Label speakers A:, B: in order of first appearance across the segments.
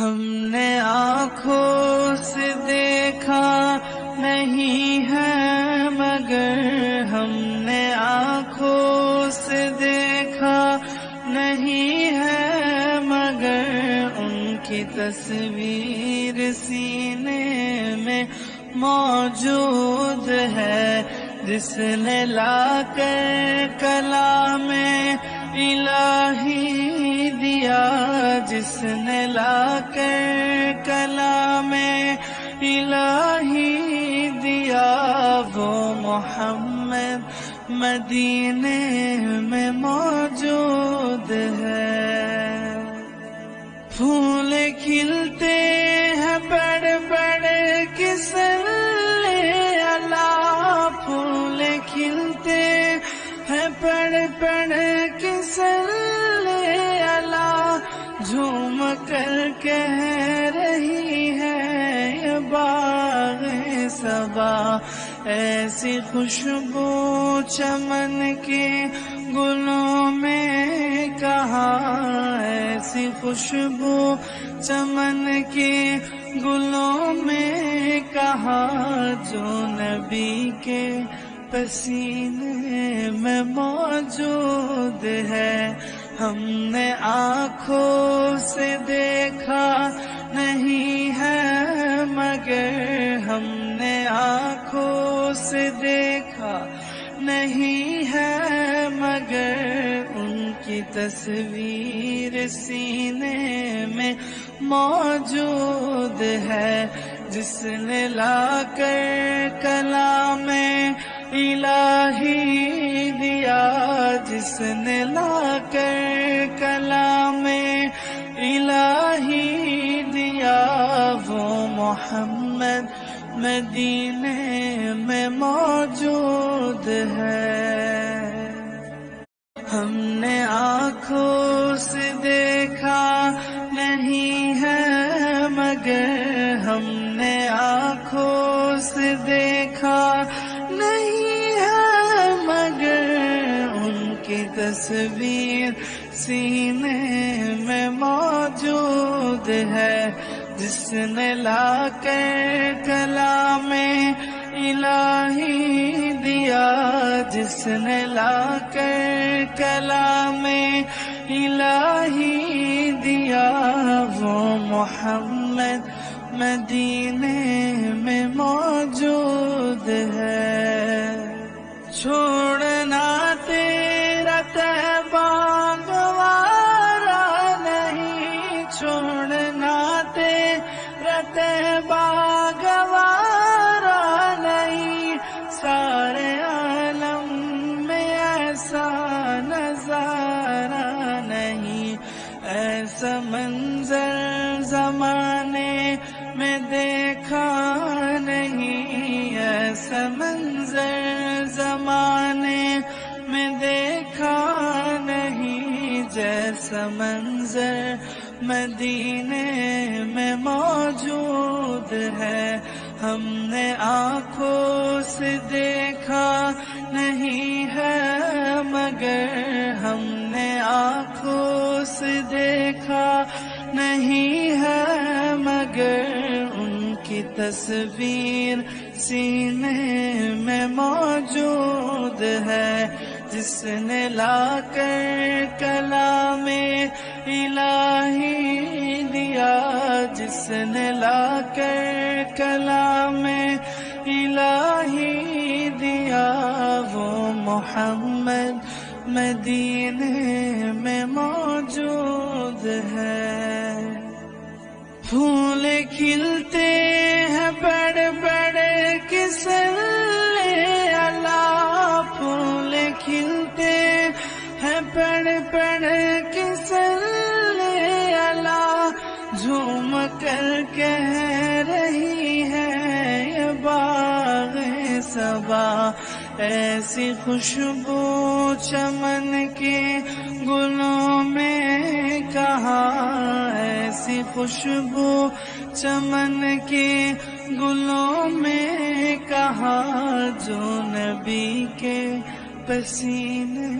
A: ہم نے آنکھوں سے دیکھا نہیں ہے مگر ہم نے آنکھوں سے دیکھا نہیں ہے مگر ان کی تصویر سینے میں موجود ہے، جس نے لا کر کلام الہی دیا، جس نے لا کر کلام الہی دیا، وہ محمد مدینے میں موجود ہے۔ پھول کھلتے ہیں بڑھ بڑھ کے صلی اللہ، پھول کھلتے ہیں بڑھ بڑھ کے صلی اللہ، جھوم کر کہہ رہی ہے یہ باغ صبا، ایسی خوشبو چمن کے گلوں میں کہاں، ایسی خوشبو چمن کے گلوں میں کہاں، جو نبی کے پسینے میں موجود ہے۔ ہم نے آنکھوں سے دیکھا نہیں ہے مگر ہم نے آنکھوں سے دیکھا نہیں ہے مگر ان کی تصویر سینے میں موجود ہے، جس نے لا کر کلام الہی دیا، جس نے لا کر کلام الہی دیا، وہ محمد مدینے میں موجود ہے۔ ہم نے آنکھوں سے دیکھا نہیں ہے مگر ہم نے آنکھوں سے دیکھا نہیں ہے مگر ان کی تصویر سینے میں موجود ہے، جس نے لا کر کلام الہی دیا، جس نے لا کر کلام الہی دیا، وہ محمد مدینے میں موجود ہے۔ چھوڑنا تیرا طیبہ گوارا نہیں، چھوڑنا تیرا طیبہ گوارا نہیں، سارے عالم میں ایسا نظارہ نہیں، ایسا منظر زمانے میں دیکھا نہیں، ایسا منظر زمانے میں دیکھا نہیں، جیسا منظر مدینے میں موجود ہے۔ ہم نے آنکھوں سے دیکھا نہیں ہے مگر ہم نے آنکھوں سے دیکھا نہیں ہے مگر ان کی تصویر سینے میں موجود ہے، جس نے لا کر کلام الہی دیا، جس نے لا کر کلام الہی دیا، وہ محمد مدینے میں موجود ہے۔ پھول کھلتے ہیں بڑھ بڑھ کے صلی اللہ، پھول کھلتے ہیں بڑھ بڑھ کے صلی اللہ، جھوم کر کہہ رہی ہے یہ باغ صبا، ایسی خوشبو چمن کے گلوں میں کہاں، ایسی خوشبو چمن کے گلوں میں کہاں، جو نبی کے پسینے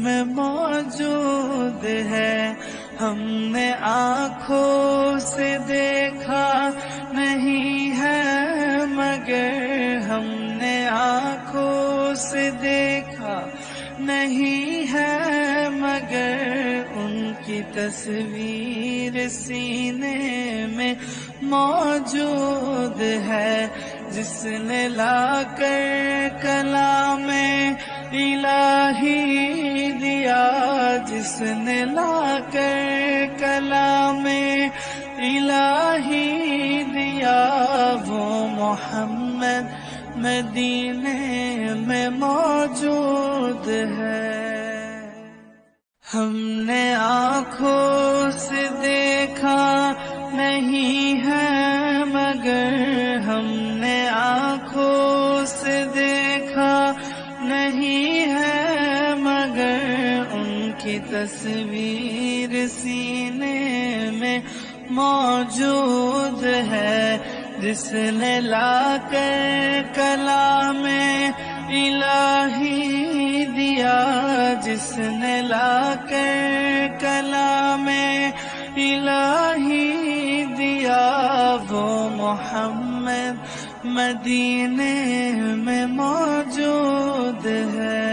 A: میں موجود ہے۔ ہم نے آنکھوں سے دیکھا نہیں ہے مگر ہم نے آنکھوں سے دیکھا نہیں ہے مگر ان کی تصویر سینے میں موجود ہے، جس نے لا کر کلام الہی دیا، جس نے لا کر کلام الہی دیا، وہ محمد مدینے میں موجود ہے۔ ہم نے آنکھوں سے دیکھا نہیں ہے مگر ہم نے آنکھوں سے دیکھا نہیں ہے مگر ان کی تصویر سینے میں موجود ہے، جس نے لا کر کلام الہی دیا، جس نے لا کر کلام الہی دیا، وہ محمد مدینے میں موجود ہے۔